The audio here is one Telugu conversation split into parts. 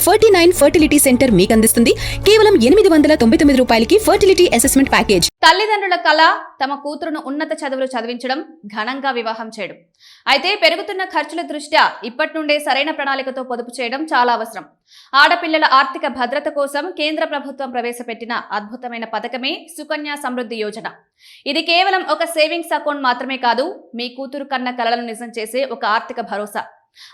49 ఫర్టిలిటీ సెంటర్ మీకు అందిస్తుంది కేవలం 899 రూపాయలకి ఫర్టిలిటీ అసెస్మెంట్ ప్యాకేజ్. తల్లిదండ్రుల కళ తమ కూతురును ఉన్నత చదువులు చదివించడం, ఘనంగా వివాహం చేయడం. అయితే పెరుగుతున్న ఖర్చుల దృష్ట్యా ఇప్పటి నుండే సరైన ప్రణాళికతో పొదుపు చేయడం చాలా అవసరం. ఆడపిల్లల ఆర్థిక భద్రత కోసం కేంద్ర ప్రభుత్వం ప్రవేశపెట్టిన అద్భుతమైన పథకమే సుకన్య సమృద్ధి యోజన. ఇది కేవలం ఒక సేవింగ్స్ అకౌంట్ మాత్రమే కాదు, మీ కూతురు కన్న కలలను నిజం చేసే ఒక ఆర్థిక భరోసా.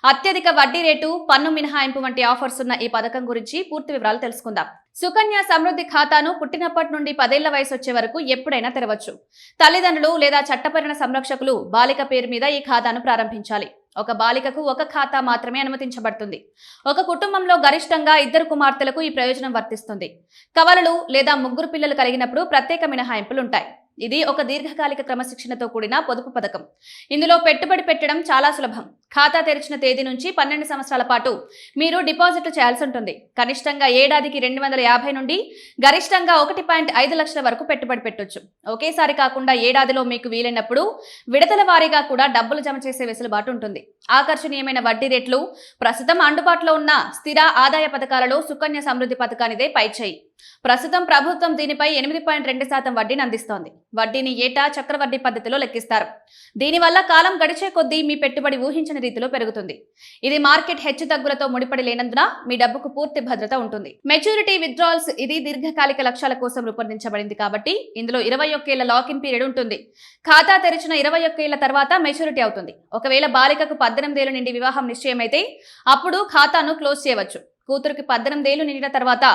అత్యధిక వడ్డీ రేటు, పన్ను మినహాయింపు వంటి ఆఫర్స్ ఉన్న ఈ పథకం గురించి పూర్తి వివరాలు తెలుసుకుందాం. సుకన్య సమృద్ధి ఖాతాను పుట్టినప్పటి నుండి 10 ఏళ్ల వయసు వచ్చే వరకు ఎప్పుడైనా తెరవచ్చు. తల్లిదండ్రులు లేదా చట్టపరమైన సంరక్షకులు బాలిక పేరు మీద ఈ ఖాతాను ప్రారంభించాలి. ఒక బాలికకు ఒక ఖాతా మాత్రమే అనుమతించబడుతుంది. ఒక కుటుంబంలో గరిష్టంగా 2 కుమార్తెలకు ఈ ప్రయోజనం వర్తిస్తుంది. కవలలు లేదా ముగ్గురు పిల్లలు కలిగినప్పుడు ప్రత్యేక మినహాయింపులు ఉంటాయి. ఇది ఒక దీర్ఘకాలిక క్రమశిక్షణతో కూడిన పొదుపు పథకం. ఇందులో పెట్టుబడి పెట్టడం చాలా సులభం. ఖాతా తెరిచిన తేదీ నుంచి 12 సంవత్సరాల పాటు మీరు డిపాజిట్లు చేయాల్సి ఉంటుంది. కనిష్టంగా ఏడాదికి 250 నుండి గరిష్టంగా 1.5 లక్షల వరకు పెట్టుబడి పెట్టొచ్చు. ఒకేసారి కాకుండా ఏడాదిలో మీకు వీలైనప్పుడు విడతల వారీగా కూడా డబ్బులు జమ చేసే వెసులుబాటు ఉంటుంది. ఆకర్షణీయమైన వడ్డీ రేట్లు, ప్రస్తుతం అందుబాటులో ఉన్న స్థిర ఆదాయ పథకాలలో సుకన్య సమృద్ధి పథకానిదే పైచేయి. ప్రస్తుతం ప్రభుత్వం దీనిపై 8.2% వడ్డీని అందిస్తోంది. వడ్డీని ఏటా చక్రవడ్డీ పద్ధతిలో లెక్కిస్తారు. దీనివల్ల కాలం గడిచే కొద్దీ మీ పెట్టుబడి ఊహించని రీతిలో పెరుగుతుంది. ఇది మార్కెట్ హెచ్చుతగ్గులతో ముడిపడి లేనందున మీ డబ్బుకు పూర్తి భద్రత ఉంటుంది. మెచ్యూరిటీ విత్డ్రాల్స్ ఇది దీర్ఘకాలిక లక్ష్యాల కోసం రూపొందించబడింది కాబట్టి ఇందులో 21 ఏళ్ల లాకిన్ పీరియడ్ ఉంటుంది. ఖాతా తెరిచిన 21 ఏళ్ల తర్వాత మెచ్యూరిటీ అవుతుంది. ఒకవేళ బాలికకు 18 ఏళ్ల నుండి వివాహం నిశ్చయమైతే అప్పుడు ఖాతాను క్లోజ్ చేయవచ్చు. కూతురికి 18 ఏళ్లు నిండిన తర్వాత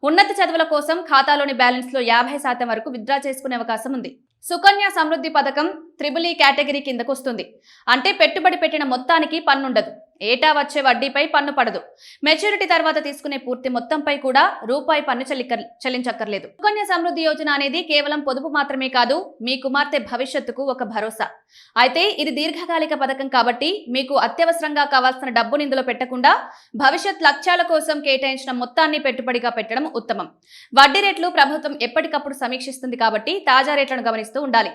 ఉన్నత చదువుల కోసం ఖాతాలోని బ్యాలెన్స్ లో 50% వరకు విత్డ్రా చేసుకునే అవకాశం ఉంది. సుకన్య సమృద్ధి పథకం త్రిబుల్ ఈ కేటగిరీ కిందకు వస్తుంది. అంటే పెట్టుబడి పెట్టిన మొత్తానికి పన్నుండదు. ఏటా వచ్చే వడ్డీపై పన్ను పడదు. మెచ్యూరిటీ తర్వాత తీసుకునే పూర్తి మొత్తంపై కూడా రూపాయి పన్ను చెల్లించక్కర్లేదు. సుకన్య సమృద్ధి యోజన అనేది కేవలం పొదుపు మాత్రమే కాదు, మీ కుమార్తె భవిష్యత్తుకు ఒక భరోసా. అయితే ఇది దీర్ఘకాలిక పథకం కాబట్టి మీకు అత్యవసరంగా కావాల్సిన డబ్బుని ఇందులో పెట్టకుండా భవిష్యత్ లక్ష్యాల కోసం కేటాయించిన మొత్తాన్ని పెట్టుబడిగా పెట్టడం ఉత్తమం. వడ్డీ రేట్లు ప్రభుత్వం ఎప్పటికప్పుడు సమీక్షిస్తుంది కాబట్టి తాజా రేట్లను గమనిస్తూ ఉండాలి.